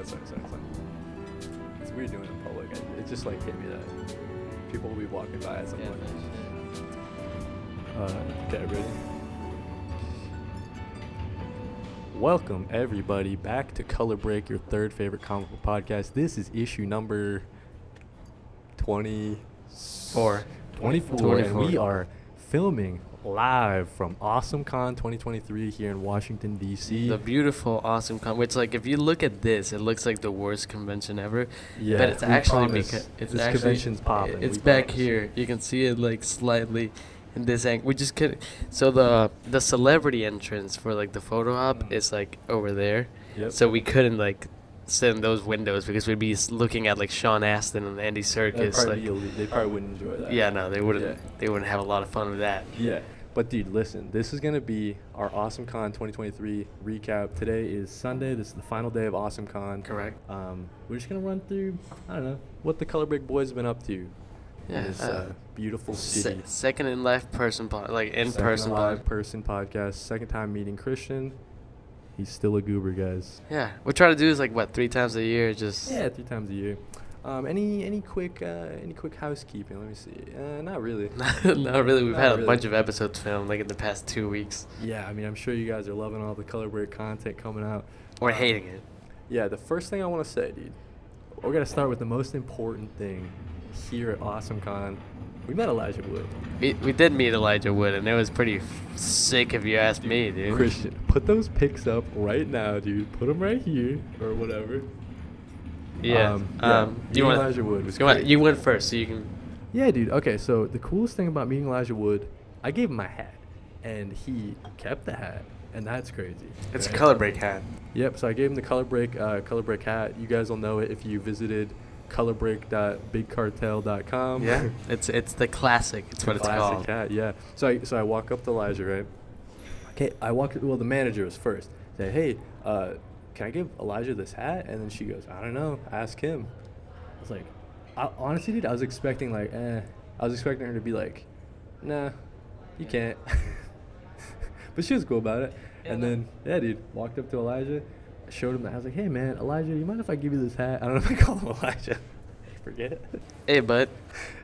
It's weird doing it in public. It just like hit me that people will be walking by at some point. Okay, ready? Welcome everybody back to Color Break, your third favorite comic book podcast. This is issue number 24, and we are filming live from AwesomeCon 2023 here in Washington, D.C. The beautiful AwesomeCon, which, like, if you look at this, it looks like the worst convention ever. Yeah, but it's actually because this convention's popping. It's back here. You can see it like slightly in this angle. We just couldn't. So the celebrity entrance for like the photo op is like over there. Yep. So we couldn't like sit in those windows because we'd be looking at like Sean Astin and Andy Serkis. They probably wouldn't enjoy that. Yeah, no, they wouldn't. Yeah. They wouldn't have a lot of fun with that. Yeah. But dude, listen, this is going to be our AwesomeCon 2023 recap. Today is Sunday. This is the final day of AwesomeCon. Correct. We're just going to run through, I don't know, what the Color Break boys have been up to in this beautiful city. Second in life person, in-person live person podcast. Second time meeting Christian. He's still a goober, guys. Yeah. We try to do this 3 times a year, just... Yeah, 3 times a year. Any quick housekeeping? Let me see. Not really. Not really. We've had a bunch of episodes filmed in the past 2 weeks. Yeah, I mean, I'm sure you guys are loving all the Color Break content coming out. Or hating it. Yeah, the first thing I want to say, dude, we're gonna start with the most important thing here at AwesomeCon. We met Elijah Wood. We did meet Elijah Wood, and it was pretty sick if you ask me, dude. Christian, put those pics up right now, dude. Put them right here or whatever. Yeah. You want Elijah Wood was great. You went first, so you can. Yeah, dude. Okay, so the coolest thing about meeting Elijah Wood, I gave him my hat, and he kept the hat, and that's crazy. It's a Color Break hat. Yep. So I gave him the Color Break hat. You guys will know it if you visited colorbreak.bigcartel.com. Yeah. It's the classic. It's what it's called. Classic hat. Yeah. So I walk up to Elijah, right? Okay. The manager was first. Say, hey, can I give Elijah this hat? And then she goes, I don't know. Ask him. I was like, honestly, dude, I was expecting I was expecting her to be like, nah, you can't. But she was cool about it. Yeah, and then, dude, walked up to Elijah, showed him that. I was like, hey, man, Elijah, you mind if I give you this hat? I don't know if I call him Elijah. I forget. Hey, bud.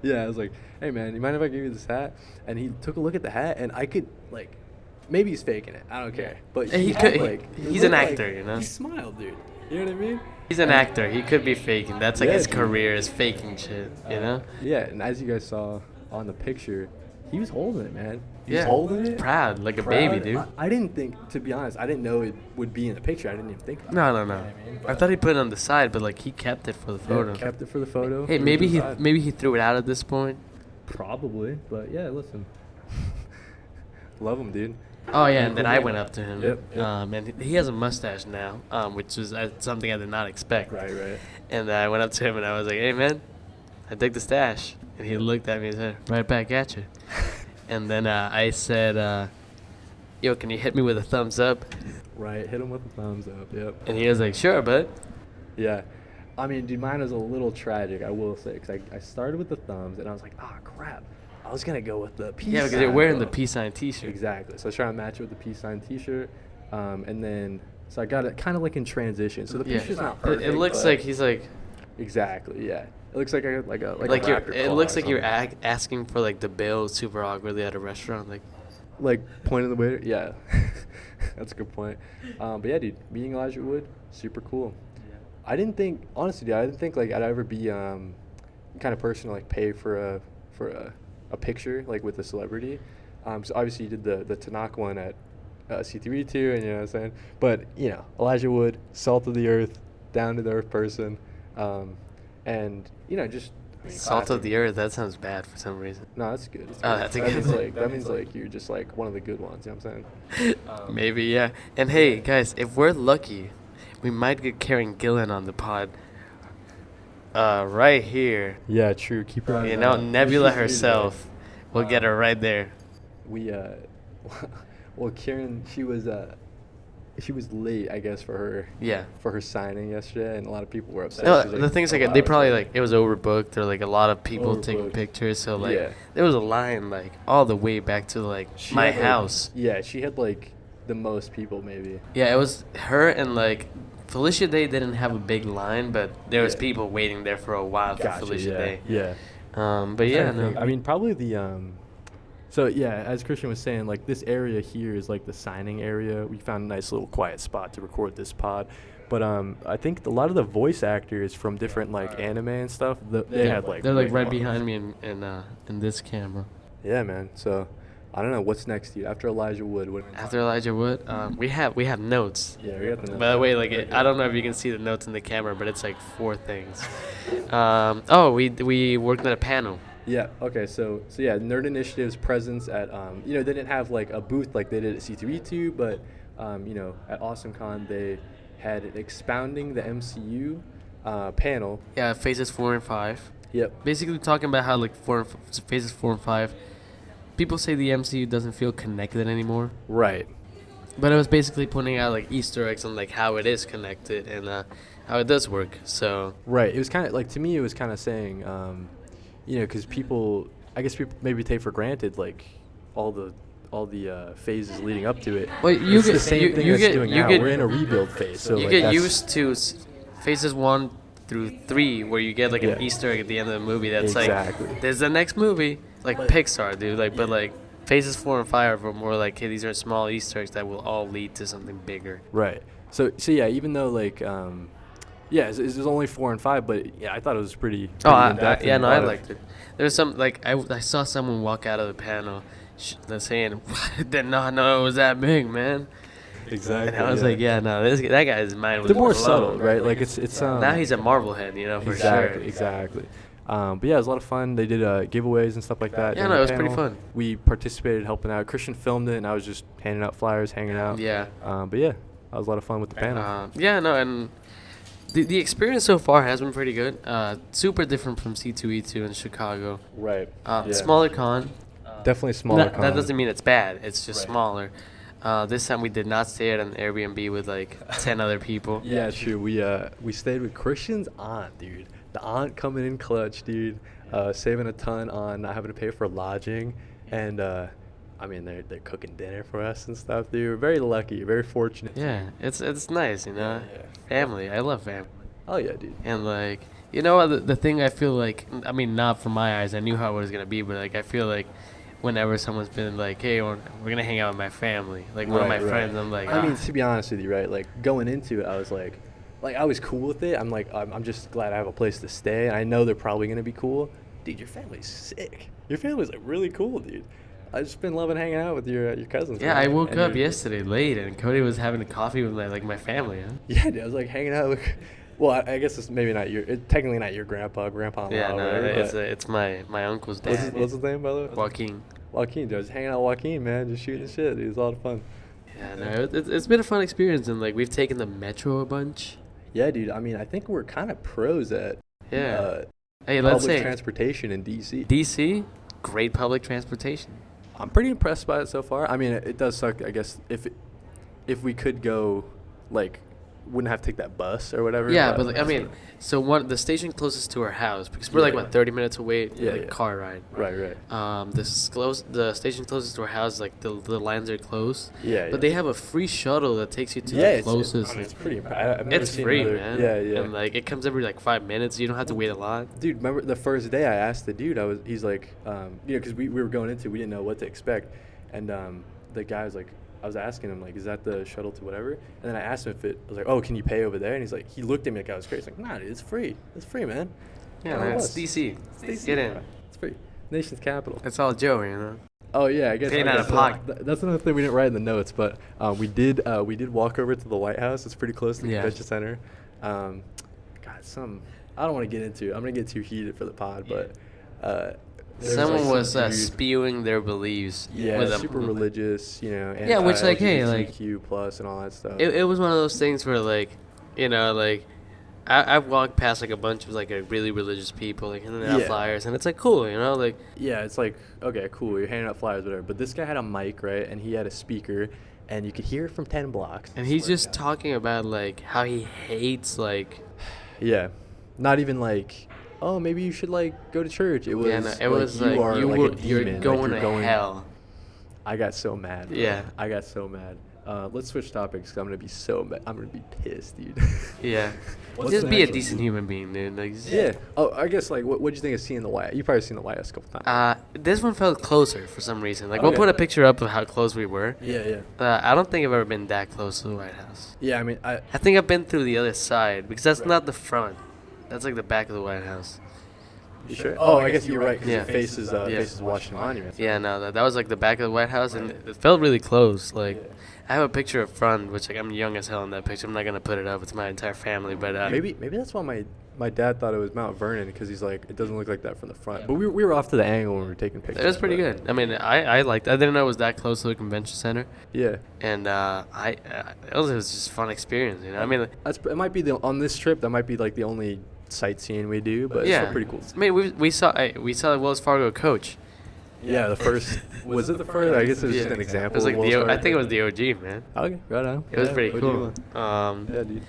Yeah, I was like, hey, man, you mind if I give you this hat? And he took a look at the hat, and I could, maybe he's faking it. I don't care. But he's an actor, you know? He smiled, dude. You know what I mean? He's an actor. He could be faking. That's his career is faking shit, you know? Yeah, and as you guys saw on the picture, he was holding it, man. He was holding it. Proud, like a baby, dude. I didn't think, to be honest, I didn't know it would be in the picture. I didn't even think about it. No. You know what I mean? I thought he put it on the side, but he kept it for the photo. Yeah, kept it for the photo. Hey, maybe he threw it out at this point. Probably, but yeah, listen. Love him, dude. Oh, yeah, and then I went up to him. Yep. And he has a mustache now, which was something I did not expect. Right. And I went up to him, and I was like, hey, man, I dig the stash. And he looked at me and said, right back at you. And then I said, yo, can you hit me with a thumbs up? Right, hit him with a thumbs up, yep. And he was like, sure, bud. Yeah. I mean, dude, mine was a little tragic, I will say, because I started with the thumbs, and I was like, crap. I was going to go with the peace sign. Yeah, because you're wearing the peace sign T-shirt. Exactly. So I was trying to match it with the peace sign T-shirt. And then, so I got it kind of in transition. So the picture's not perfect. It looks like he's like... Exactly, yeah. It looks like a it looks like you're asking for the bill super awkwardly at a restaurant. Like pointing the waiter? Yeah. That's a good point. But yeah, dude, meeting Elijah Wood, super cool. Yeah. I didn't think, honestly, dude, I'd ever be kind of person to pay for a picture with a celebrity. So obviously you did the Tanakh one at C3E2, and you know what I'm saying? But, Elijah Wood, salt of the earth, down to the earth person. And, just... Salt of the earth, that sounds bad for some reason. No, that's good. That's a good one. That means you're just one of the good ones, you know what I'm saying? Maybe, yeah. And hey, guys, if we're lucky, we might get Karen Gillan on the pod. Right here. Yeah, true. Keep her on. Nebula herself. We'll get her right there. Well, Karen, she was late, I guess, for her signing yesterday, and a lot of people were upset. No, the thing is, they probably it was overbooked, or a lot of people taking pictures, so there was a line all the way back to my house. Yeah, she had the most people maybe. Yeah, it was her and Felicia Day didn't have a big line, but there was Yeah. people waiting there for a while for Gotcha, Felicia yeah, Day. yeah. But yeah, Trying to think. no. I mean, probably the So yeah, as Christian was saying, like this area here is like the signing area. We found a nice little quiet spot to record this pod. But I think a lot of the voice actors from different like anime and stuff, they had like they're like way right more. behind me in this camera. Yeah, man. So I don't know what's next to you after Elijah Wood. After Elijah Wood, we have notes. Yeah, we got the notes. By the way, like I don't know if you can see the notes in the camera, but it's like 4 things. We worked on a panel. Yeah. Okay. So yeah, Nerd Initiative's presence at they didn't have like a booth like they did at C2E2, but at AwesomeCon they had an Expounding the MCU panel. Yeah, phases 4 and 5. Yep. Basically talking about how like phases 4 and 5, people say the MCU doesn't feel connected anymore. Right. But it was basically pointing out like Easter eggs on like how it is connected and how it does work. So. Right. It was kind of like, to me, it was kind of saying, because people maybe take for granted like all the phases leading up to it. Well, It's the same thing that's doing now. We're in a rebuild phase, so you like, get that's- used to phases 1 through 3, where you get like Yeah. an Easter egg at the end of the movie. That's Exactly. like there's the next movie, like Pixar, dude. Like, but like phases 4 and 5 are more like, hey, these are small Easter eggs that will all lead to something bigger. Right. So yeah, even though like it's only 4 and 5, but yeah, I thought it was pretty in-depth and I a lot liked it. There's some like I saw someone walk out of the panel, saying, "Did not know it was that big, man." Exactly. And I was like, yeah, no, that guy's mind was They're more blown. subtle, right? Like it's Now he's a Marvel head, for sure. Exactly. But yeah, it was a lot of fun. They did giveaways and stuff like that. Yeah, during no, the it was pretty panel. fun. We participated helping out. Christian filmed it, and I was just handing out flyers, hanging out. Yeah. But yeah, that was a lot of fun with the panel. And the experience so far has been pretty good. Super different from C2E2 in Chicago. Right. Smaller con. Definitely smaller. That doesn't mean it's bad. It's just smaller. This time we did not stay at an Airbnb with like 10 other people. Yeah, true. We stayed with Christian's aunt, dude. The aunt coming in clutch, dude. Saving a ton on not having to pay for lodging, and they're cooking dinner for us and stuff, dude. We're very lucky, very fortunate. Yeah, it's nice, Yeah. Family. I love family. Oh yeah, dude. And like, the thing I feel like, I mean, not from my eyes, I knew how it was gonna be, but like I feel like whenever someone's been like, hey, we're gonna hang out with my family, like one of my friends, I'm like, I mean, to be honest with you, right? Like going into it, I was like I was cool with it. I'm like, I'm just glad I have a place to stay, and I know they're probably gonna be cool. Dude, your family's sick. Your family's like really cool, dude. I've just been loving hanging out with your cousins. yeah, man. I woke And up they're- yesterday late, and Cody was having a coffee with my family. Huh? Yeah, dude, I was like hanging out with. Well, I guess it's maybe not technically not your grandpa, Yeah, Lau, no, whatever, it's my uncle's but dad. what's his name, by the way? Joaquin. Joaquin, dude. I was hanging out with Joaquin, man, just shooting the shit. Dude, it was a lot of fun. Yeah, no, it's been a fun experience, and like we've taken the metro a bunch. Yeah, dude. I mean, I think we're kind of pros at Yeah. Hey, let's public say transportation in DC. DC, great public transportation. I'm pretty impressed by it so far. I mean, it does suck, I guess, if we could go, like, wouldn't have to take that bus or whatever. Yeah, but like, I mean, so the station closest to our house, because we're like 30 minutes away, car ride. Right. The station closest to our house, like the lines are closed. Yeah. But they have a free shuttle that takes you to the closest. It's pretty impressive. I've never It's seen free, another- man. Yeah. And like it comes every like 5 minutes. You don't have to wait a lot. Dude, remember the first day I asked the dude, he's like, because we were going into, we didn't know what to expect. And the guy was like, I was asking him, like, is that the shuttle to whatever? And then I asked him I was like, oh, can you pay over there? And he's like, he looked at me like I was crazy. He's like, nah, dude, it's free. It's free, man. Yeah, Oh, man, it it's was. DC. DC, Get in. bro. It's free. Nation's capital. It's all Joe, Oh yeah, I guess. Paying out of so pocket. that's another thing we didn't write in the notes, but we did walk over to the White House. It's pretty close to the convention center. I don't want to get into it. I'm gonna get too heated for the pod, but Someone was some dude- spewing their beliefs. Yeah, with super religious, Yeah, which, like, hey, like- LGBTQ plus and all that stuff. It was one of those things where like, I've walked past like a bunch of like really religious people like handing out flyers, and it's like cool, like. Yeah, it's like, okay, cool, you're handing out flyers, whatever. But this guy had a mic, right, and he had a speaker, and you could hear it from 10 blocks. And he's just talking about like how he hates like. Yeah, not even like, oh, maybe you should like go to church. It was. Yeah, no, it was like are you're like a demon. going like, to hell. I got so mad. Bro. Yeah. I got so mad. Let's switch topics. 'Cause I'm gonna be I'm gonna be pissed, dude. Yeah. What's Just the be a next one? decent human being, dude. Like, Yeah. Oh, I guess like what'd you think of seeing the White? You probably seen the White House a couple times. This one felt closer for some reason. Like, we'll Okay. put a picture up of how close we were. Yeah, yeah. I don't think I've ever been that close to the White House. Yeah, I mean, I think I've been through the other side because that's Right. not the front. That's like the back of the White House. you sure? Oh, I guess you're right. 'Cause Yeah. it faces Yeah. faces Washington Monument. Yeah, no, that was like the back of the White House, and it felt really close. Like, Yeah. I have a picture up front, which like I'm young as hell in that picture. I'm not gonna put it up. It's my entire family, but Maybe that's why my dad thought it was Mount Vernon because he's like it doesn't look like that from the front. But we were off to the angle when we were taking pictures. it was pretty good. I mean, I liked. I didn't know it was that close to the convention center, Yeah. and it was just a fun experience. You know, I mean, It might be on this trip. That might be like the only sightseeing we do, but it's yeah, still pretty cool. I mean, we saw the Wells Fargo coach. Yeah, the first was it the first? I guess it was just an example. It was like of Wells I think it Fargo. was the OG, man. Okay, right on. It was pretty OG cool. one. Yeah, dude.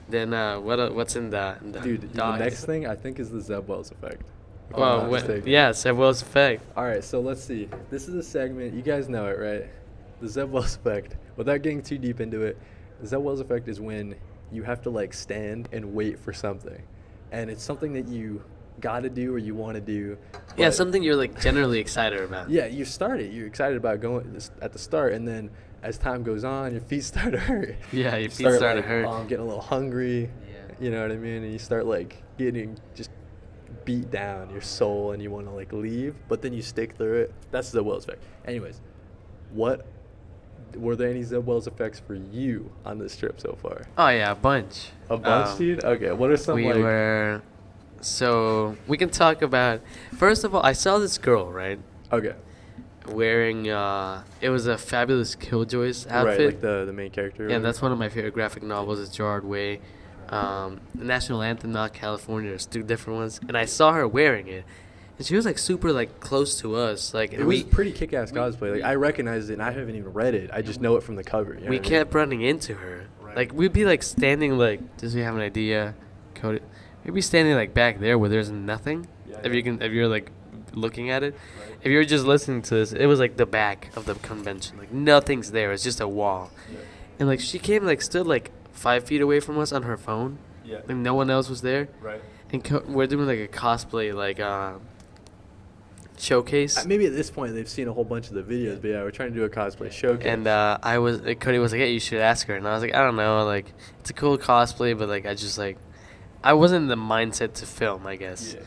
Then what's in the Dude, the docs? next thing I think is the Zebb Wells effect. if I'm Well, not mistaken. yeah, Zebb Wells effect. All right, so let's see. This is a segment. You guys know it, right? The Zebb Wells effect. Without getting too deep into it, the Zebb Wells effect is when you have to like stand and wait for something, and it's something that you got to do or you want to do. Yeah, but- something you're like generally excited about. Yeah, you start it. You're excited about going at the start, and then as time goes on, your feet start to hurt. Yeah, your You feet start to like, hurt. Oh, I'm getting a little hungry. Yeah. You know what I mean? And you start like getting just beat down your soul, and you want to like leave, but then you stick through it. That's the Wells effect. Anyways, were there any Zebb Wells effects for you on this trip so far? Oh yeah, a bunch. A bunch, dude. Okay, what are some We like? were. So we can talk about. First of all, I saw this girl right Okay, wearing. It was a Fabulous Killjoys outfit. right, like the main character. Yeah, that's one of my favorite graphic novels. It's Gerard Way. The National Anthem, not California. There's two different ones, and I saw her wearing it, and she was like super like close to us. Like It was pretty kick-ass cosplay. Like I recognized it, and I haven't even read it. I just know it from the cover. You know we what I mean? kept running into her. Right. Like we'd be like standing like. Does we have an idea? Cody. We'd be standing like back there where there's nothing. Yeah, If you're like looking at it. Right. If you're just listening to this, it was like the back of the convention. Like nothing's there. It's just a wall. Yeah. And like she came like stood like 5 feet away from us on her phone. Yeah. Like no one else was there. Right. And we're doing like a cosplay like showcase. Maybe at this point they've seen a whole bunch of the videos, but yeah, we're trying to do a cosplay showcase. And Cody was like, "Yeah, you should ask her." And I was like, "I don't know. Like, it's a cool cosplay, but like, I wasn't in the mindset to film, I guess." Yeah.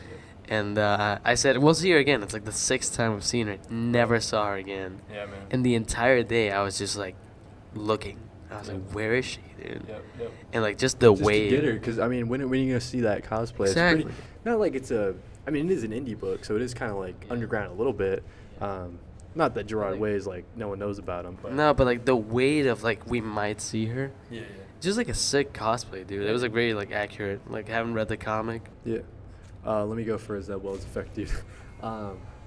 And I said, "We'll see her again." It's like the 6th time we've seen her. Never saw her again. Yeah, man. And the entire day, I was just like looking. I was Yep. like, "Where is she, dude?" Yep. And like just the Just way. to get her, because I mean, when are you gonna see that cosplay? Exactly. It's pretty, not like it's a. I mean, it is an indie book, so it is kind of like underground a little bit. Not that Gerard Way is like no one knows about him, but No, but like the weight of like we might see her. yeah, Just like a sick cosplay, dude. It was like very like accurate. Like haven't read the comic. yeah. Let me go for a Zebb Wells effect, dude.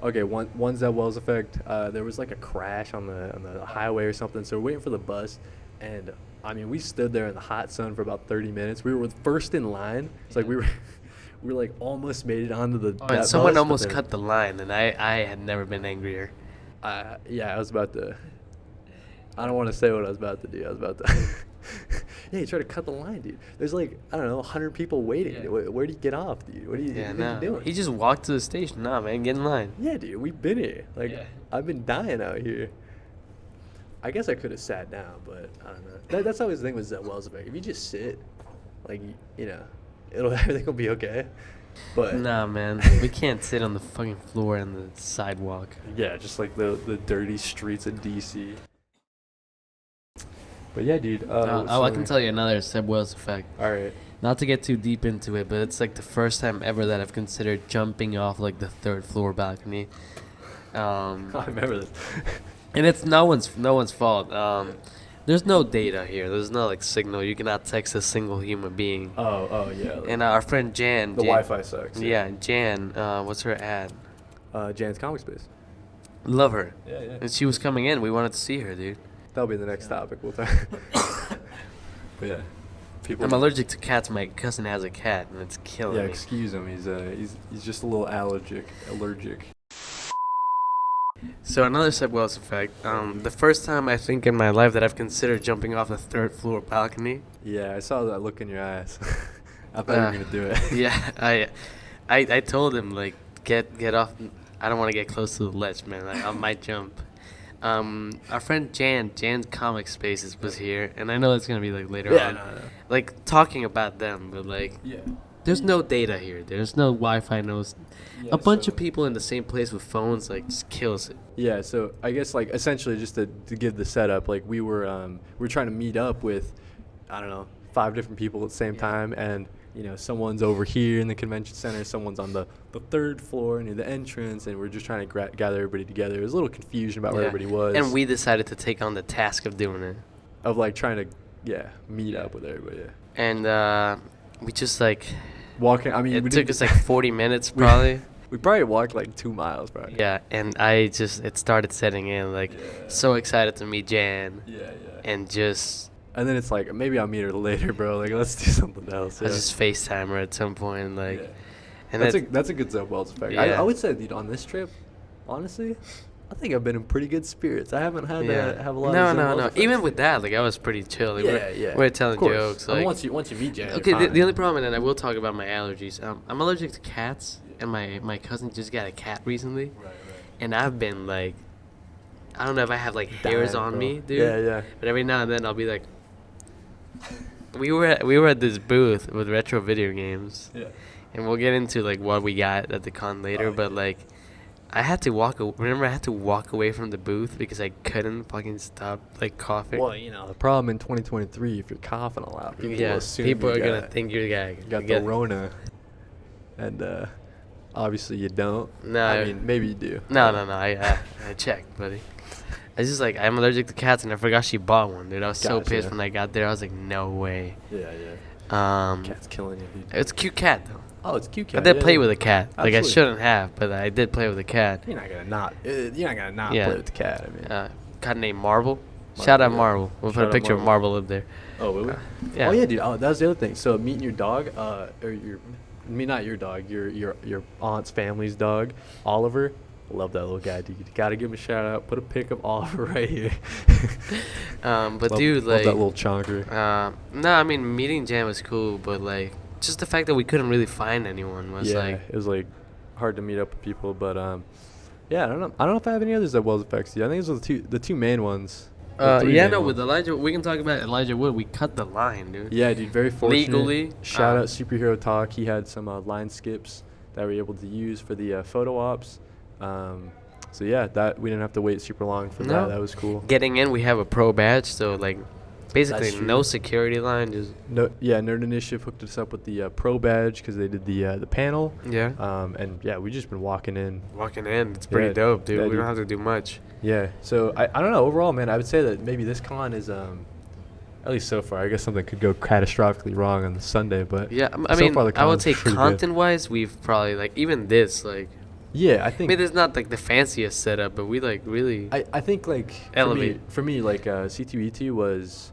Okay, one Zebb Wells effect. There was like a crash on the highway or something, so we're waiting for the bus, and I mean, we stood there in the hot sun for about 30 minutes. We were first in line. It's like we were like almost made it onto the. And someone almost cut the line, and I had never been angrier. Yeah, I was about to. I don't want to say what I was about to do. I was about to. Yeah, you try to cut the line, dude. There's like I don't know, 100 people waiting. Yeah. Where do you get off, dude? What are you, Yeah, what are you no. doing? He just walked to the station. Nah, man, get in line. Yeah, dude, we've been here. Like Yeah. I've been dying out here. I guess I could have sat down, but I don't know. That's always the thing with Zebb Wells effect. If you just sit, like you know, everything will be okay. But Nah, man, we can't sit on the fucking floor and the sidewalk. yeah, just like the dirty streets of DC. But yeah, dude. I can tell you another Zebb Wells effect. All right. Not to get too deep into it, but it's like the first time ever that I've considered jumping off like the 3rd floor balcony. I remember this. And it's no one's fault. There's no data here. There's no like signal. You cannot text a single human being. Oh yeah. And our friend Jan. The Wi-Fi sucks. Yeah, Jan. What's her ad? Jan's Comic Space. Love her. Yeah. And she was coming in. We wanted to see her, dude. That'll be the next topic we'll talk. But yeah. People. I'm allergic to cats. My cousin has a cat, and it's killing Yeah, me. excuse him. He's just a little allergic. So another Zebb Wells effect. The first time I think in my life that I've considered jumping off a third floor balcony. Yeah, I saw that look in your eyes. I thought you were gonna do it. Yeah, I told him like get off. I don't want to get close to the ledge, man. I might jump. Our friend Jan's Comic Spaces was here, and I know it's gonna be like later on, No. like talking about them, but like Yeah. there's no data here. There's no Wi-Fi. Yeah, A bunch so- of people in the same place with phones like just kills it. Yeah, so I guess like essentially just to give the setup, like we were trying to meet up with, I don't know, 5 different people at the same time, and you know someone's over here in the convention center, someone's on the 3rd floor near the entrance, and we're just trying to gather everybody together. There was a little confusion about where Yeah. everybody was, And we decided to take on the task of doing it. of like trying to meet up with everybody. Yeah. And we just like Walking, I mean, it we took didn't- us like 40 minutes probably. we probably walked like 2 miles, probably. Yeah, and it started setting in like so excited to meet Jan Yeah. and just And then it's like maybe I'll meet her later, bro. Like let's do something else. I just FaceTime her at some point like Yeah. and That's a good Zebb Wells effect. Yeah. I would say, dude, on this trip, honestly, I think I've been in pretty good spirits. I haven't had to have a lot of Zebb Wells No. effects. Even with that, like I was pretty chill. Like, Yeah. We're telling Of course. jokes. I mean, Like once you meet Jan. okay, you're the fine. only problem, and I will talk about my allergies. I'm allergic to cats, and my cousin just got a cat recently, Right. and I've been like, I don't know if I have like hairs Dying, on bro. me, dude. Yeah. But every now and then I'll be like, we were at this booth with retro video games, Yeah. and we'll get into like what we got at the con later. Oh, but yeah. like, I had to remember I had to walk away from the booth because I couldn't fucking stop like coughing. Well, you know, the problem in 2023, if you're coughing a lot, people will Yeah, assume people you are gonna got- think you're the guy. you got the Rona, and obviously you don't. No, I mean maybe you do. No. I checked, buddy. I just like I'm allergic to cats, and I forgot she bought one, dude. I was so pissed Gotcha. when I got there. I was like, no way. Yeah. Cat's killing you, dude. It's a cute cat though. Oh, it's a cute I cat. did yeah, play yeah. with a cat. Like I Absolutely. shouldn't have, but I did play with a cat. You're not gonna not Yeah. play with the cat. I mean. Cat named Marble. Shout out yeah. Marble. We'll put Shout a out picture of Marble. Marble up there. Oh, will we? Yeah. Oh yeah, dude. Oh, that was the other thing. So meeting your dog, or not your dog, your aunt's family's dog, Oliver. Love that little guy, dude. You gotta give him a shout out. Put a pic of Oliver right here. But love, dude, love like, that little chonker. no, I mean meeting Jan was cool, but like just the fact that we couldn't really find anyone was Yeah, like it was like hard to meet up with people, but yeah, I don't know if I have any others that Wells effects. Yeah, I think those are the two main ones. The three yeah, main no, ones. with Elijah, we can talk about Elijah Wood. We cut the line, dude. Yeah, dude, very fortunate. Legally, Shout out Superhero Talk. He had some line skips that we were able to use for the photo ops. So yeah, that we didn't have to wait super long for No. that. That was cool. Getting in, we have a pro badge, so like basically true. no security line, just No, yeah, Nerd Initiative hooked us up with the pro badge because they did the panel. yeah. And yeah, we just been walking in. Walking in, it's pretty Yeah, dope, dude. yeah, We dude. don't have to do much. Yeah, so I don't know. Overall, man, I would say that maybe this con is at least so far. I guess something could go catastrophically wrong on the Sunday, but Yeah, I so mean, far the I would con's say pretty good. content-wise, we've probably like even this like. yeah, I I think mean, it's not like the fanciest setup, but we like really. I think like Elevate. for me like C2E2 was,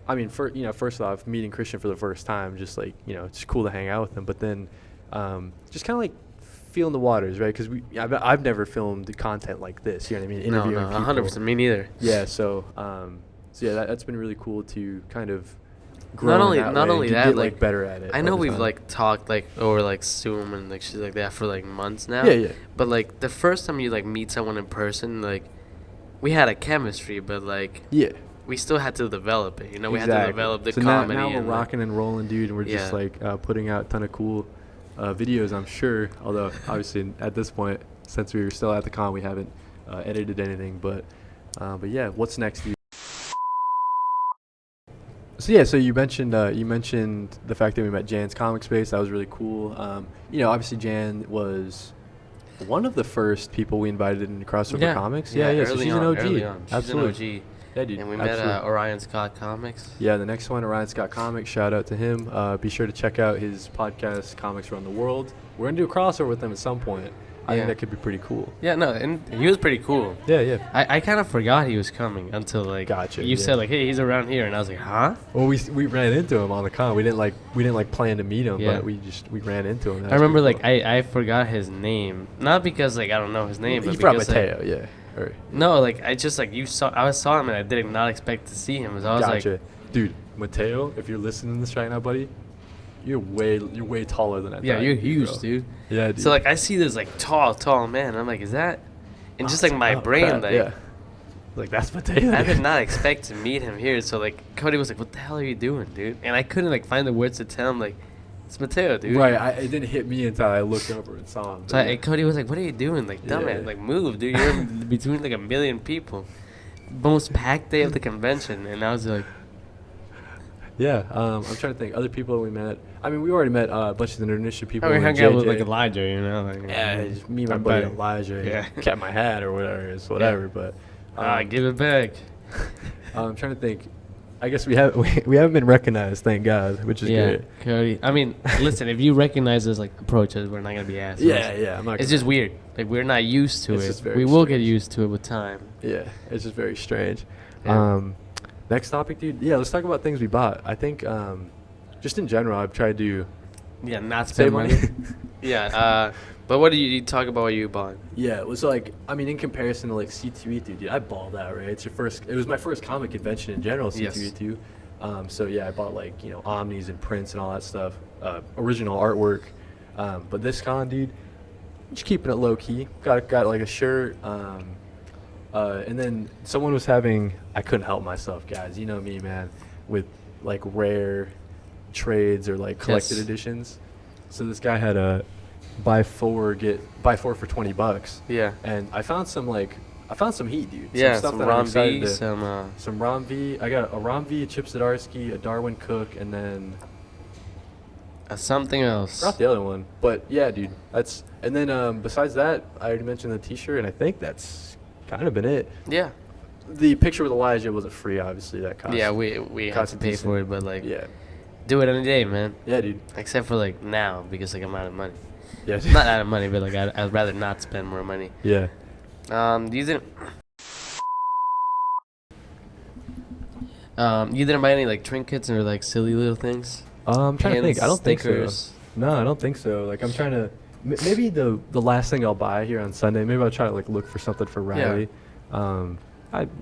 I mean, first off, meeting Christian for the first time, just like it's cool to hang out with him, but then just kind of like feeling the waters, right? Because I've never filmed the content like this, you know what I mean? No, Interviewing people. 100%. Me neither. Yeah, so yeah, that's been really cool to kind of grow. Not only in that not way, only to that, get like better at it. I know over we've time. like talked like over like Zoom and like shit like that for like months now. Yeah. But like the first time you like meet someone in person, like we had a chemistry, but like Yeah. we still had to develop it. We had to Exactly. develop the so comedy. Now we're and, like, rocking and rolling, dude, and we're just Yeah. like putting out a ton of cool videos, I'm sure. Although obviously at this point, since we were still at the con, we haven't edited anything. But yeah, what's next, dude? So yeah, so you mentioned the fact that we met Jan's Comic Space. That was really cool. Obviously Jan was one of the first people we invited into Crossover Comics. Yeah. So early she's on, an OG. early on. She's Absolutely. an OG. Yeah, dude. And we absolutely. met Orion Scott Comics. Yeah, the next one, Orion Scott Comics. Shout out to him. Be sure to check out his podcast, Comics Around the World. We're going to do a crossover with him at some point. I think that could be pretty cool. Yeah, no, and he was pretty cool. Yeah. I kind of forgot he was coming until like Gotcha, you yeah. said like, hey, he's around here, and I was like, huh? Well, we ran into him on the con. We didn't plan to meet him, Yeah. but we remran into him. That I was remember pretty like cool. I forgot his name, not because like I don't know his name, but you brought because Mateo, yeah. Or No, like I just like I saw him and I did not expect to see him. So I was gotcha. like, Dude, Mateo, if you're listening to this right now, buddy, you're way taller than I thought. yeah, you're you'd be, huge, bro. dude. Yeah, dude. So like I see this like tall man. And I'm like, is that? And just like my brain, crap, like yeah. Like that's Mateo. I did not expect to meet him here. So like Cody was like, what the hell are you doing, dude? And I couldn't like find the words to tell him like, it's Mateo, dude. Right, it didn't hit me until I looked over and saw him. So Cody was like, what are you doing? Like, dumbass, Yeah. like move, dude. You're in between like a million people. Most packed day of the convention, and I was like, Yeah, I'm trying to think. Other people we met. I mean, we already met a bunch of the Initiative people. we like hung out with JJ. like Elijah, you know? Like, Yeah, just me and my I'm buddy back. Elijah. Yeah. Kept my hat or whatever. It's whatever. But give it back. I'm trying to think. I guess we haven't been recognized, thank God, which is good. Cody. I mean, listen, if you recognize us, like approach us, we're not gonna be assholes. Yeah. I'm not. It's just weird. Like we're not used to It's it. just very We will get strange. used to it with time. Yeah, it's just very strange. Yeah. Next topic, dude. Yeah, let's talk about things we bought. I think, just in general, I've tried to Yeah, not save spend money. money. Yeah. But what do you talk about? What you bought? Yeah, it was like, I mean, in comparison to like C2E2, dude, I balled out, right? It was my first comic convention in general, C2E2. So yeah, I bought like, omnis and prints and all that stuff, original artwork. But this con, dude, just keeping it low key. Got like a shirt. And then someone was having, I couldn't help myself, guys. You know me, man, with like rare trades or like collected Yes. editions. So this guy had a buy four for $20. Yeah. And I found some heat, dude. Yeah, stuff some that I'm Ron excited V, to- some Ron V. I got a Ron V, a Chip Zdarsky, a Darwin Cook, and then something else. forgot the other one. But yeah, dude, and then besides that, I already mentioned the T-shirt, and I think that's kind of been it. Yeah. The picture with Elijah wasn't free, obviously. That cost. Yeah, we had cost to a pay decent- for it, but like, Yeah. do it any day, man. Yeah, dude. Except for like now, because like I'm out of money. Yeah. Not out of money, but like I'd rather not spend more money. Yeah. You didn't. You didn't buy any like trinkets or like silly little things. I'm trying to think. I don't think Stickers. so. No, I don't think so. Like I'm trying to. Maybe the last thing I'll buy here on Sunday. Maybe I'll try to like look for something for Riley.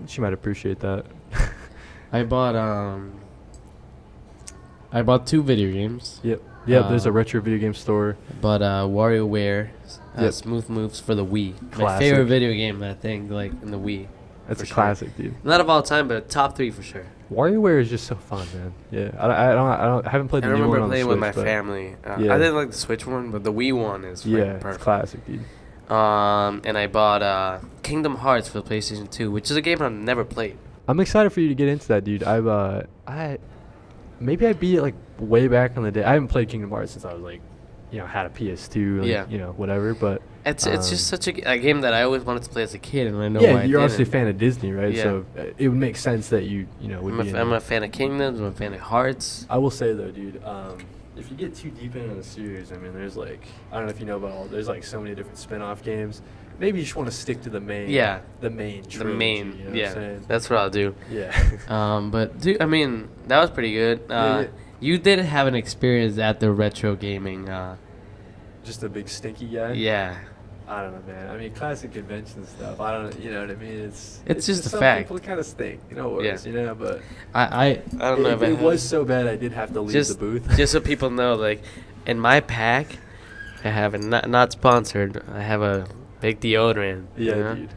She might appreciate that. I bought 2 video games. Yep. There's a retro video game store. But WarioWare, Yep. Smooth Moves for the Wii. My Classic. favorite video game, I think, like in the Wii. That's for a sure. classic, dude. Not of all time, but top 3 for sure. WarioWare is just so fun, man. Yeah. I haven't played I the new remember one on the playing Switch, with my but family. yeah. I didn't like the Switch one, but the Wii one is Yeah, freaking it's perfect. classic, dude. And I bought Kingdom Hearts for PlayStation 2, which is a game I've never played. I'm excited for you to get into that, dude. Maybe I beat it like way back in the day. I haven't played Kingdom Hearts since I was like, had a PS2, like, Yeah. whatever. But It's just such a game that I always wanted to play as a kid, and I know yeah, why you're I obviously a didn't. fan of Disney, right? Yeah. So it would make sense that you would be. I'm a fan of Kingdoms. I'm a fan of Hearts. I will say though, dude, if you get too deep into the series, I mean, there's like, I don't know if you know about there's like so many different spin-off games. Maybe you just want to stick to the main. Yeah. The main. The Trilogy, main, you know what I'm yeah, saying? that's what I'll do. Yeah. But dude, I mean, that was pretty good. Yeah. You did have an experience at the retro gaming. Just a big stinky guy. Yeah. I don't know, man. I mean, classic convention stuff. I don't, you know what I mean? It's just a some fact. People kind of stink, what Yeah. it is, but I don't know if it was so bad I did have to leave the booth. Just so people know, like, in my pack, I have a not sponsored. I have a big deodorant. Yeah, you know? dude.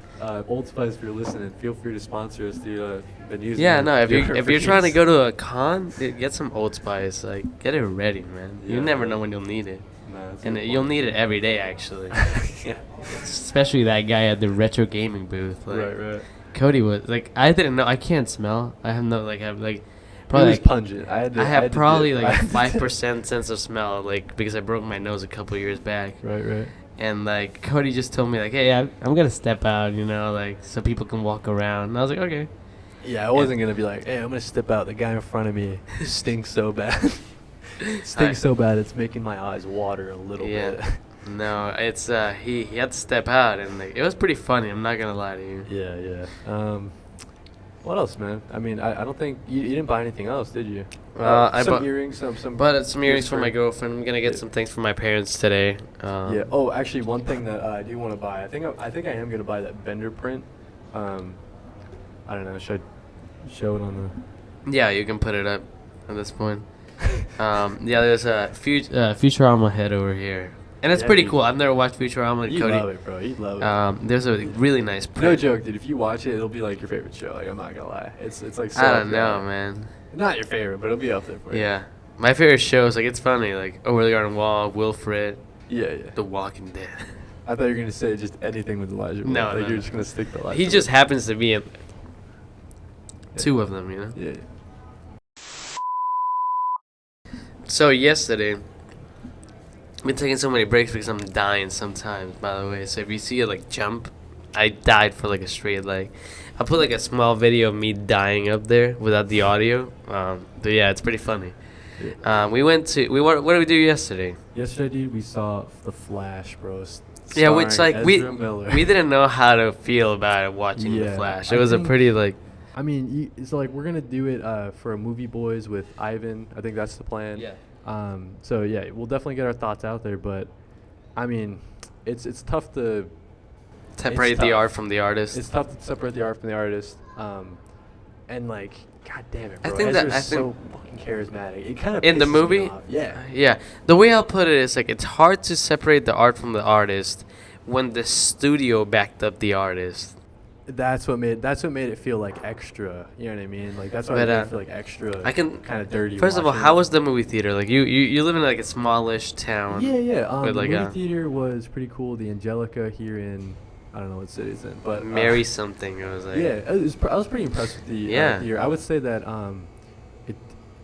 Old Spice, if you're listening, feel free to sponsor us, dude. Been using Yeah, it. no. If you're trying to Deodorant. go to a con, get some Old Spice. Like, get it ready, man. Yeah. You never know when you'll need it, Nah, it's and no you'll fun. need it every day, actually. Yeah. Especially that guy at the retro gaming booth. Like, Right. Cody was like, I didn't know. I can't smell. I have no like. I have like, It probably was like, pungent. I have probably dip. like I a had to dip. 5% sense of smell, like because I broke my nose a couple years back. Right. And like Cody just told me like, hey, I'm gonna step out, like so people can walk around. And I was like, okay. Yeah, I wasn't gonna be like, hey, I'm gonna step out. The guy in front of me stinks so bad. Stinks so bad it's making my eyes water a little bit. No, it's he had to step out, and like, it was pretty funny. I'm not gonna lie to you. Yeah. What else, man? I mean, I don't think you didn't buy anything else, did you? I some bought earrings, some. But some earrings gifts for my girlfriend. I'm gonna get some things for my parents today. Yeah. Oh, actually, one thing that I do want to buy. I think I am gonna buy that Bender print. I don't know. Should I show it on Yeah, you can put it up at this point. Yeah, there's a Futurama head over here, and it's Yeah, pretty dude. cool. I've never watched Futurama. You Cody. love it, bro. You love it. There's a really nice print. No joke, dude. If you watch it, it'll be like your favorite show. Like, I'm not gonna lie. It's like so I don't up there. know, man. Not your favorite, but it'll be up there for you. Yeah, my favorite shows, like, it's funny, like Over the Garden Wall, Wilfred, Yeah, yeah. The Walking Dead. I thought you were gonna say just anything with Elijah Wood. No, like no, you're no. just gonna stick to Elijah. He just Wood. happens to be in two of them, you know. Yeah. So yesterday, I've been taking so many breaks because I'm dying sometimes, by the way. So if you see it like jump, I died for like a straight leg. I'll put like a small video of me dying up there without the audio. But yeah, it's pretty funny. Yeah. What did we do yesterday? Yesterday, dude, we saw The Flash, bro. Yeah, which starring like we Ezra Miller. we didn't know how to feel about it watching The Yeah, Flash. I It was a think- pretty like I mean, it's like we're gonna do it for Movie Boys with Ivan. I think that's the plan. So yeah, we'll definitely get our thoughts out there. But I mean, it's tough to separate the tough. art from the artist. It's tough to separate the art from the artist. And like, god damn it, I bro. think that- Ezra's I think- so fucking charismatic. It kind of In the movie? Yeah. Yeah, the way I'll put it is like it's hard to separate the art from the artist when the studio backed up the artist. That's what made it feel like extra. You know what I mean? Like that's what But, made it feel like extra. I can kind of dirty. First of all, watching how it. was the movie theater? Like you live in like a smallish town. Yeah. with, The like, movie a- theater was pretty cool. The Angelica here in, I don't know what city it's in, but Mary something. It was like yeah, I was pretty impressed with the Yeah. theater. I would say that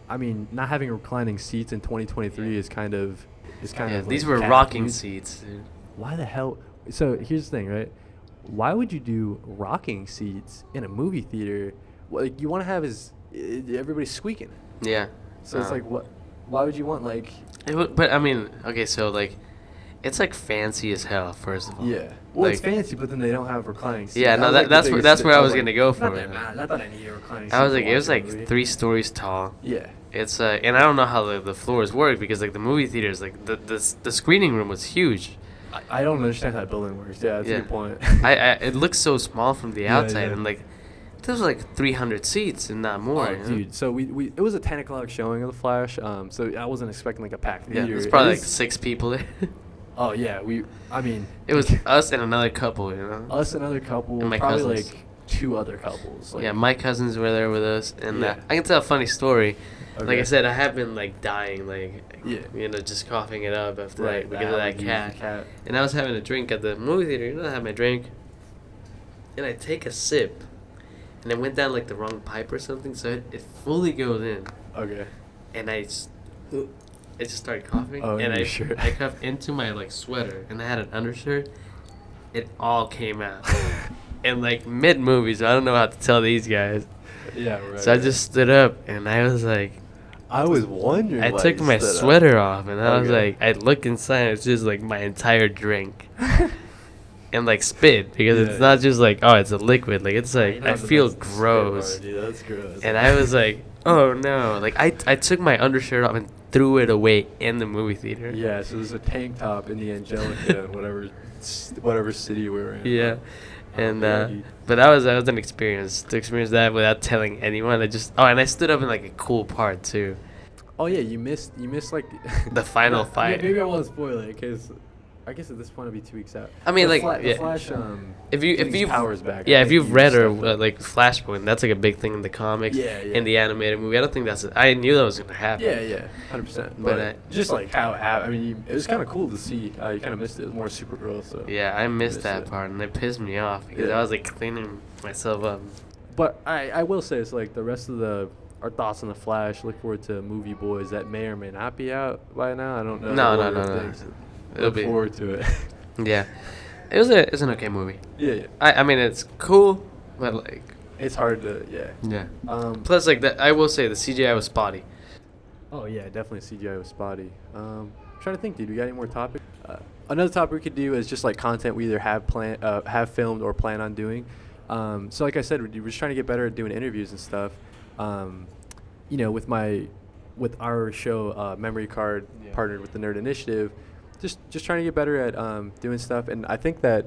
I mean, not having reclining seats in 2023 is kind of yeah, these like were cat rocking food. seats, dude. Why the hell? So here's the thing, right? Why would you do rocking seats in a movie theater? What like, you want to have is everybody's squeaking. Yeah. So it's like what? Why would you want like? But I mean, okay, so like, it's like fancy as hell. First of all. Yeah. Well, it's Like- fancy, but then they don't have reclining seats. Yeah, no, was, like, the that's biggest that's thing. where I was was like, gonna go not for that it. bad. I thought I needed a reclining seat. I was to like, it was watch a like movie. 3 stories tall. Yeah. It's and I don't know how the floors work because like the movie theaters, like the screening room was huge. I don't understand how building works. Yeah, that's Yeah. a good point. I it looks so small from the Yeah, outside, yeah. and like there was like 300 seats and not more. Oh, you know? dude. So we it was a 10 o'clock showing of The Flash. So I wasn't expecting like a packed Yeah, theater. there's probably It like is- 6 people there. Oh yeah, I mean. It was us and another couple, you know. Us, another couple, And my probably cousins. like 2 other couples. Like, Yeah, my cousins were there with us, and Yeah. I can tell a funny story. Like I Okay. said, I have been like dying, like Yeah. you know, just coughing it up after Right, that because of that cat. And I was having a drink at the movie theater. You know, I had my drink, and I take a sip, and it went down like the wrong pipe or something, so it fully goes in, Okay. and I just started coughing, Oh, and in your shirt. I coughed into my like sweater, and I had an undershirt. It all came out, and like mid movie, so I don't know how to tell these guys. Yeah, right. So I just stood up, and I was like, I was wondering. I why took you my stood up. sweater off, and I was Okay. like, I look inside, it's just like my entire drink. And like spit, because Yeah. it's not just like, oh, it's a liquid, like it's You like, know I the feel best spit gross. part, dude. That's gross. And I was like, oh no, like I took my undershirt off and threw it away in the movie theater. Yeah, so there's a tank top in the Angelica, whatever city we were in. Yeah. And yeah, dude. but that was an experience to experience that without telling anyone. And I stood up in like a cool part too. Oh yeah, you missed like The final Yeah, fight. Maybe I won't spoil it because I guess at this point it'll be 2 weeks out. I mean, The like, the yeah. Flash. If getting his you've powers back. I yeah, if think you've he read or stepped up. like Flashpoint, that's like a big thing in the comics. Yeah, yeah. In the animated movie, I don't think I knew that was gonna happen. Yeah, 100%. But, But just like how I mean, it was kind of cool to see. You kind of missed it. It was more Supergirl. So. Yeah, I missed that it. part, and it pissed me off because Yeah. I was like cleaning myself up. But I will say it's like the rest of our thoughts on the Flash. Look forward to Movie Boys that may or may not be out by now. I don't know. No, the no, order of no. things. It'll Look be forward to it. yeah. It's an okay movie. Yeah. I mean it's cool, but like It's hard to yeah. Plus, Plus like that, I will say the CGI was spotty. oh yeah, definitely CGI was spotty. Trying to think, dude. We got any more topics? Another topic we could do is just like content we either have filmed or plan on doing. So like I said, we're just trying to get better at doing interviews and stuff. You know, with our show, Memory Card, partnered with the Nerd Initiative, just trying to get better at doing stuff. And I think that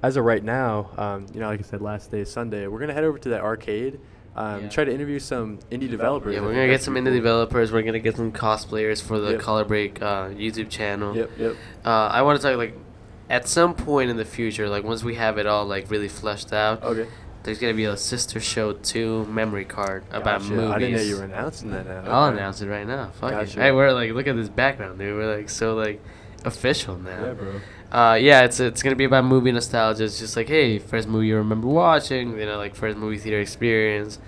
as of right now, you know, like I said, last day is Sunday. We're gonna head over to that arcade. Try to interview some indie developers. Yeah, we're gonna get some indie developers. We're gonna get some cosplayers for the Yep. Color Break YouTube channel. Yep. I want to talk like at some point in the future, like once we have it all like really fleshed out. Okay. There's gonna be a Sister Show 2 memory card about Gotcha. movies. I didn't know you were announcing that now. I'll Okay. announce it right now. Fuck it. Gotcha. Hey, we're like, look at this background, dude. We're like so like official now. Yeah, bro. Yeah, it's gonna be about movie nostalgia. It's just like, hey, first movie you remember watching, you know, like first movie theater experience,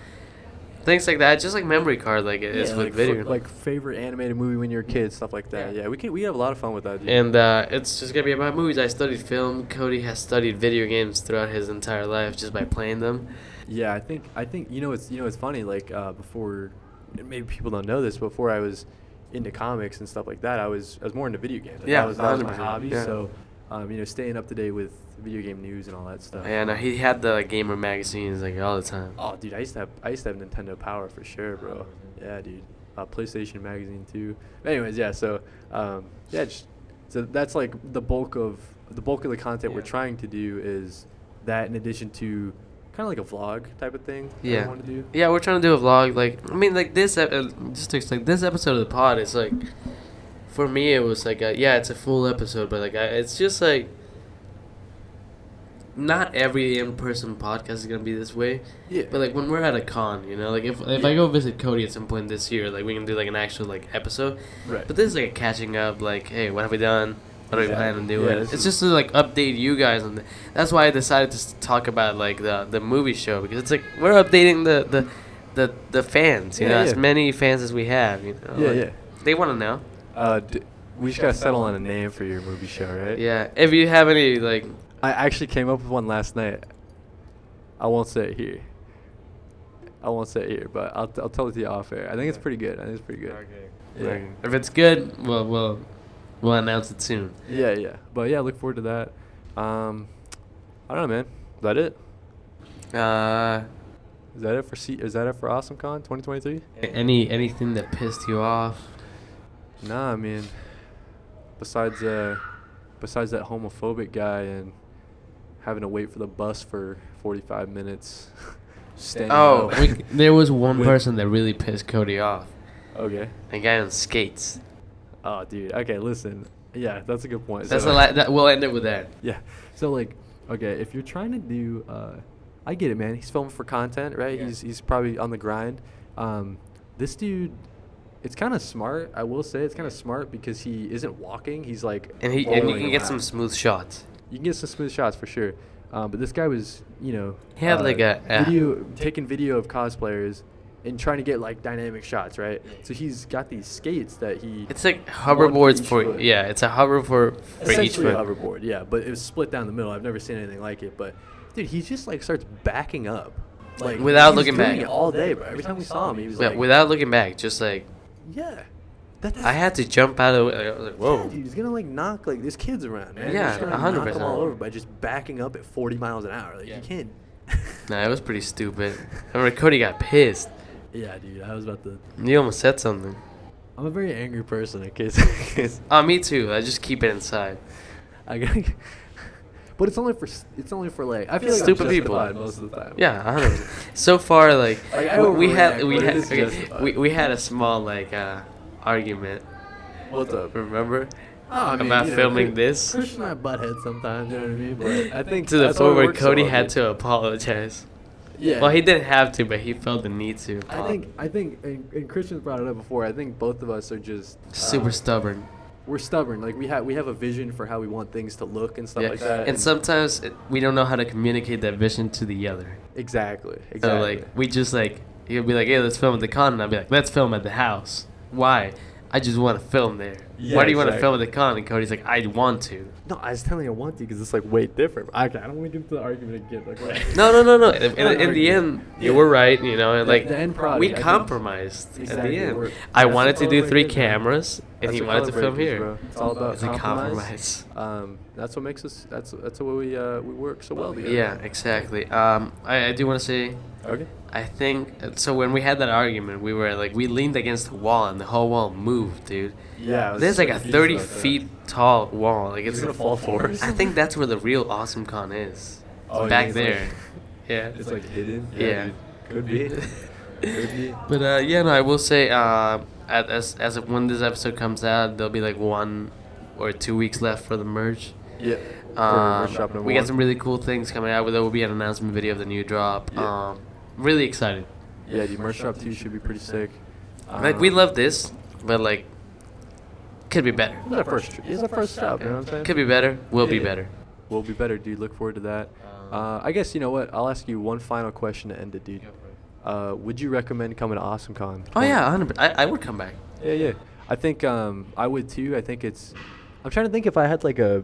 things like that. Just like memory card, like it's Yeah, with like, video. like favorite animated movie when you were a kid, stuff like that. Yeah, we have a lot of fun with that. Dude. And it's just gonna be about movies. I studied film. Cody has studied video games throughout his entire life just by playing them. Yeah, I think it's funny. Like before, and maybe people don't know this. Before I was into comics and stuff like that, I was more into video games. Like, Yeah, that was my 100%, hobby. yeah. So, you know, staying up to date with video game news and all that stuff. Yeah, no, he had the like, gamer magazines like all the time. Oh, dude, I used to have Nintendo Power for sure, bro. Yeah, dude. PlayStation magazine too. Anyways, yeah. So, so that's like the bulk of the content we're trying to do is that, in addition to kind of like a vlog type of thing. that Yeah. I want to do. Yeah, we're trying to do a vlog. Like, I mean, like this, just to explain, this episode of the pod is like, for me, it was like, it's a full episode, but like, it's just like, not every in-person podcast is gonna be this way. Yeah. But like when we're at a con, you know, like if I go visit Cody at some point this year, like we can do like an actual like episode. Right. But this is like a catching up. Like, hey, what have we done? What are we planning on doing? Yeah, this It's is- just to like update you guys on. That's why I decided to talk about like the movie show, because it's like we're updating the fans. You know, as many fans as we have. You know. Yeah, like, yeah. They want to know. We just gotta settle on a name for your movie show, right? Yeah. If you have any like. I actually came up with one last night. I won't say it here. But I'll tell it to you off air. I think it's pretty good. Okay. Yeah. If it's good, we'll announce it soon. Yeah. But yeah, look forward to that. I don't know, man. Is that it? Is that it for AwesomeCon 2023? Anything that pissed you off? Nah, I mean, besides that homophobic guy and having to wait for the bus for 45 minutes. There was one person that really pissed Cody off. Okay. A guy on skates. Oh, dude. Okay, listen. Yeah, that's a good point. That's So- we'll end it with that. Yeah. So like, okay, if you're trying to do, I get it, man. He's filming for content, right? Yeah. He's probably on the grind. This dude, it's kind of smart. I will say it's kind of smart because he isn't walking. He's like, And you rolling can get around. some smooth shots. You can get some smooth shots for sure. But this guy was, you know, He had like taking video of cosplayers and trying to get like dynamic shots, right? So he's got these skates that he. It's like One hoverboards each for foot. it's a hover for each Essentially foot. a hoverboard, yeah, but it was split down the middle. I've never seen anything like it. But dude, he just like starts backing up, like Without he was looking doing back. it all day, bro. Every time we saw him, he was like, Without looking back, just like yeah. I had to jump out of it. I was like, whoa. Yeah, dude, he's gonna like knock like there's kids around, man. Yeah, He's trying to knock 100%. them all over by just backing up at 40 miles an hour. Like Yeah. you can't. Nah, it was pretty stupid. I remember Cody got pissed. Yeah, dude, I was about to. You almost said something. I'm a very angry person. In case Me too. I just keep it inside. I gotta. But it's only for like I feel like Stupid I'm people. justified most of the time. Yeah, 100%. So far, like I we had overreact, we had a small like argument. What's up? Remember? I mean, About you know, filming this? Christian and I butt heads sometimes, you know what I mean? But I think To the that's why point it where works so Cody well, had dude. to apologize. Yeah. Well, he didn't have to, but he felt the need to. I think, and Christian's brought it up before. I think both of us are just Super stubborn. We're stubborn. Like we have a vision for how we want things to look and stuff like that. And sometimes we don't know how to communicate that vision to the other. Exactly. So like we just like he'll be like, hey, let's film at the con, and I'll be like, let's film at the house. Why? I just want to film there. Yeah, Why do you want to exactly. film at the con? And Cody's like, I want to. No, I was telling you I want to because it's like way different. Okay, I don't want to get into the argument again. Like, right. No. In the end, you were right. You know, and like the end product, we I think- compromised at the Exactly. end. We're- I that's wanted the to do color 3 right there, man. cameras. And That's he what wanted to color film break is, here. bro. It's all about It's a compromise. That's what makes us. That's what we work so well together. Yeah, exactly. I do want to say, Okay. I think so. When we had that argument, we were like, we leaned against the wall, and the whole wall moved, dude. Yeah. I was There's like a confused 30 about that. feet tall wall. Like It's it's gonna fall for us. I think that's where the real AwesomeCon is. Oh, Back it's there. like- Yeah. It's like hidden. Yeah. Dude. Could be. Could be. But yeah, no, I will say, as of when this episode comes out, there'll be like 1 or 2 weeks left for the merch. Yeah. For merch shop number We got one. some really cool things coming out. There will be an announcement video of the new drop. Yeah. Really excited. Yeah, dude. Merch shop 2 should be pretty sick. Like we love this, but like could be better. It's our first job. You know what I'm saying? Could be better. Will be Yeah. better. We'll be better, dude. Look forward to that. I guess you know what? I'll ask you one final question to end it, dude. Would you recommend coming to AwesomeCon? Oh yeah, 100%. I would come back. Yeah. I think I would too. I think it's. I'm trying to think if I had like a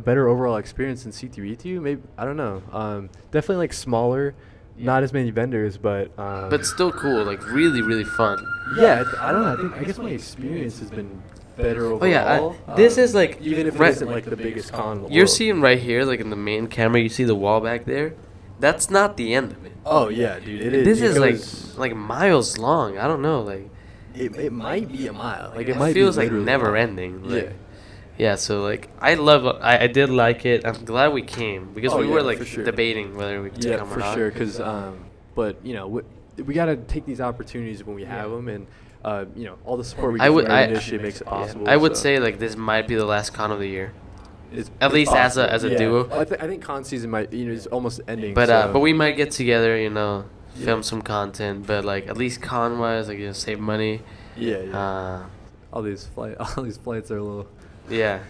better overall experience in C3E2. Maybe I don't know. Definitely like smaller, not as many vendors, but. But still cool. Like really, really fun. Yeah, I don't know. I guess my experience has been better overall. Oh yeah, this is like even if it isn't like the biggest con in the You're world. seeing right here, like in the main camera, you see the wall back there. That's not the end of it. Oh yeah, dude. It is. This It is goes- like miles long. I don't know, like It might be a mile. Like it might feels be like literally a never mile. ending. Like, Yeah. yeah. So like I did like it. I'm glad we came because Oh, we yeah, were like for sure. debating whether we could Yeah, come or for not. sure. Because, but you know, we gotta take these opportunities when we have them, and you know, all the support we get from every initiative makes it possible. I would so. say like this might be the last con of the year. It's least as a- possible. as a Yeah. duo. I think con season might, you know, is almost ending. But so. but we might get together, you know, film Yeah. some content. But like at least con wise, like save money. Yeah. All these flights are a little. Yeah.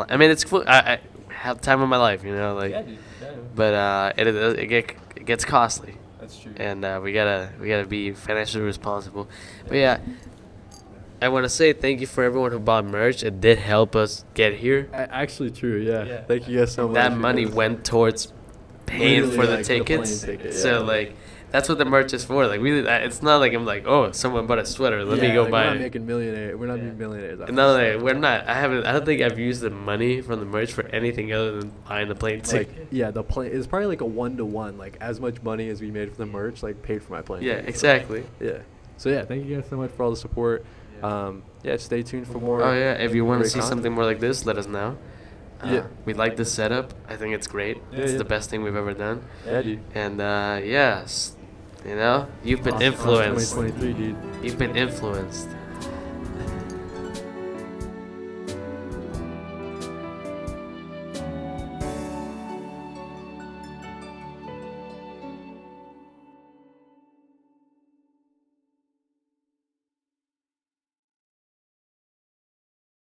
I mean, it's cool. I have time of my life, you know, like. But it gets costly, That's true. and we gotta be financially responsible. But yeah, I want to say thank you for everyone who bought merch. It did help us get here. Actually, true. Yeah. Yeah. Thank you guys so much. That money because- went towards paying Literally, for the like, the plane tickets. ticket, So yeah. like. That's what the merch is for. Like really, it's not like I'm like, oh, someone bought a sweater. Let me Yeah, go like, buy We're not it. making millionaires. We're not Yeah. being millionaires. off No, this like, stuff. we're not. I don't think I've used the money from the merch for anything other than buying the plane ticket. Like, yeah, the plane is probably like a 1-to-1. Like, as much money as we made from the merch, like, paid for my plane. Yeah, ticket. exactly. Yeah. So yeah, thank you guys so much for all the support. Yeah, stay tuned for more. Oh yeah, if you want to great see content. something more like this, let us know. Yeah. We like this setup. I think it's great. Yeah, It's yeah. the best thing we've ever done. Yeah, dude. And yes, you know, you've been Awesome. influenced. 2023, dude. You've been influenced.